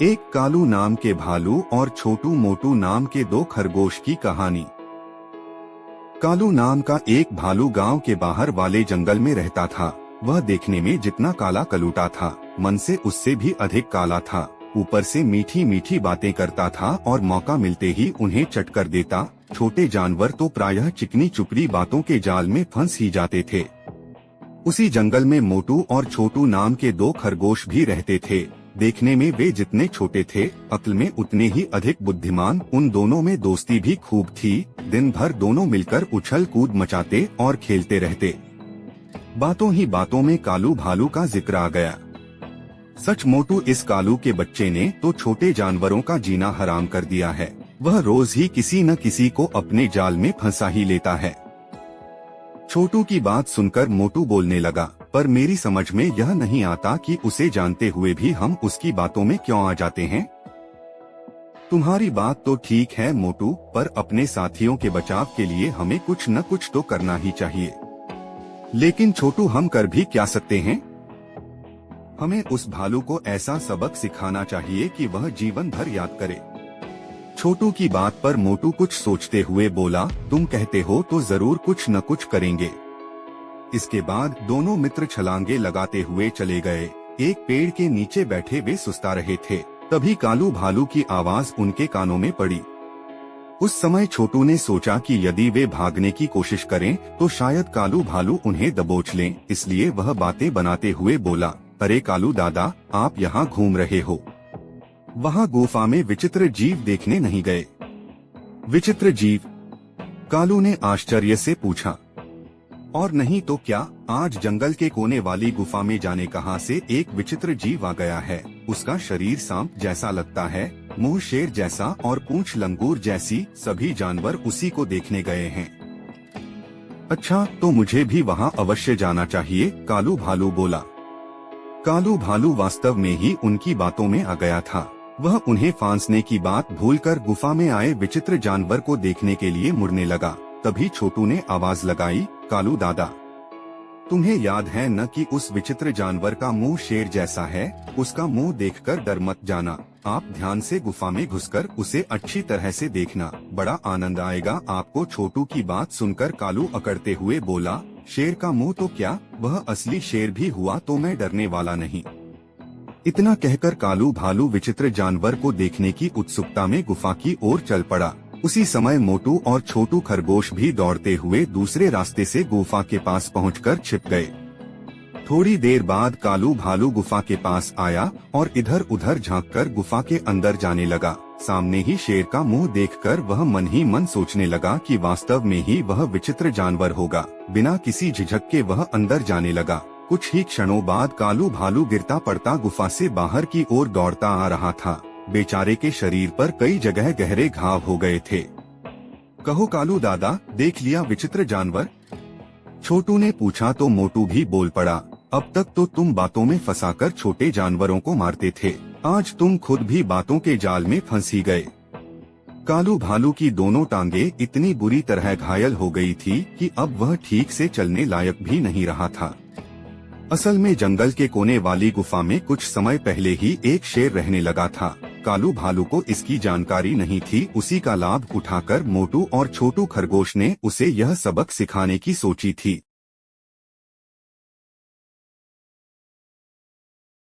एक कालू नाम के भालू और छोटू मोटू नाम के दो खरगोश की कहानी। कालू नाम का एक भालू गांव के बाहर वाले जंगल में रहता था। वह देखने में जितना काला कलूटा था, मन से उससे भी अधिक काला था। ऊपर से मीठी मीठी बातें करता था और मौका मिलते ही उन्हें चट कर देता। छोटे जानवर तो प्रायः चिकनी चुपड़ी बातों के जाल में फंस ही जाते थे। उसी जंगल में मोटू और छोटू नाम के दो खरगोश भी रहते थे। देखने में वे जितने छोटे थे, अक्ल में उतने ही अधिक बुद्धिमान। उन दोनों में दोस्ती भी खूब थी। दिन भर दोनों मिलकर उछल कूद मचाते और खेलते रहते। बातों ही बातों में कालू भालू का जिक्र आ गया। सच मोटू इस कालू के बच्चे ने तो छोटे जानवरों का जीना हराम कर दिया है। वह रोज ही किसी न किसी को अपने जाल में फंसा ही लेता है। छोटू की बात सुनकर मोटू बोलने लगा, पर मेरी समझ में यह नहीं आता कि उसे जानते हुए भी हम उसकी बातों में क्यों आ जाते हैं। तुम्हारी बात तो ठीक है मोटू, पर अपने साथियों के बचाव के लिए हमें कुछ न कुछ तो करना ही चाहिए। लेकिन छोटू, हम कर भी क्या सकते हैं? हमें उस भालू को ऐसा सबक सिखाना चाहिए कि वह जीवन भर याद करे। छोटू की बात पर मोटू कुछ सोचते हुए बोला, तुम कहते हो तो जरूर कुछ न कुछ करेंगे। इसके बाद दोनों मित्र छलांगे लगाते हुए चले गए। एक पेड़ के नीचे बैठे वे सुस्ता रहे थे। तभी कालू भालू की आवाज उनके कानों में पड़ी। उस समय छोटू ने सोचा कि यदि वे भागने की कोशिश करें तो शायद कालू भालू उन्हें दबोच लें। इसलिए वह बातें बनाते हुए बोला, अरे कालू दादा, आप यहाँ घूम रहे हो? वहाँ गुफा में विचित्र जीव देखने नहीं गए? विचित्र जीव? कालू ने आश्चर्य से पूछा। और नहीं तो क्या, आज जंगल के कोने वाली गुफा में जाने कहां से एक विचित्र जीव आ गया है। उसका शरीर सांप जैसा लगता है, मुंह शेर जैसा और पूंछ लंगूर जैसी। सभी जानवर उसी को देखने गए हैं। अच्छा, तो मुझे भी वहां अवश्य जाना चाहिए, कालू भालू बोला। कालू भालू वास्तव में ही उनकी बातों में आ गया था। वह उन्हें फांसने की बात भूलकर गुफा में आए विचित्र जानवर को देखने के लिए मुड़ने लगा। तभी छोटू ने आवाज लगाई, कालू दादा, तुम्हें याद है न कि उस विचित्र जानवर का मुंह शेर जैसा है? उसका मुंह देखकर डर मत जाना। आप ध्यान से गुफा में घुसकर उसे अच्छी तरह से देखना, बड़ा आनंद आएगा आपको। छोटू की बात सुनकर कालू अकड़ते हुए बोला, शेर का मुंह तो क्या, वह असली शेर भी हुआ तो मैं डरने वाला नहीं। इतना कहकर कालू भालू विचित्र जानवर को देखने की उत्सुकता में गुफा की ओर चल पड़ा। उसी समय मोटू और छोटू खरगोश भी दौड़ते हुए दूसरे रास्ते से गुफा के पास पहुंचकर छिप गए। थोड़ी देर बाद कालू भालू गुफा के पास आया और इधर उधर झांककर गुफा के अंदर जाने लगा। सामने ही शेर का मुंह देखकर वह मन ही मन सोचने लगा कि वास्तव में ही वह विचित्र जानवर होगा। बिना किसी झिझक के वह अंदर जाने लगा। कुछ ही क्षणों बाद कालू भालू गिरता पड़ता गुफा से बाहर की ओर दौड़ता आ रहा था। बेचारे के शरीर पर कई जगह गहरे घाव हो गए थे। कहो कालू दादा, देख लिया विचित्र जानवर? छोटू ने पूछा तो मोटू भी बोल पड़ा, अब तक तो तुम बातों में फंसाकर छोटे जानवरों को मारते थे, आज तुम खुद भी बातों के जाल में फंस ही गए। कालू भालू की दोनों टांगे इतनी बुरी तरह घायल हो गई थी कि अब वह ठीक से चलने लायक भी नहीं रहा था। असल में जंगल के कोने वाली गुफा में कुछ समय पहले ही एक शेर रहने लगा था। कालू भालू को इसकी जानकारी नहीं थी। उसी का लाभ उठाकर मोटू और छोटू खरगोश ने उसे यह सबक सिखाने की सोची थी।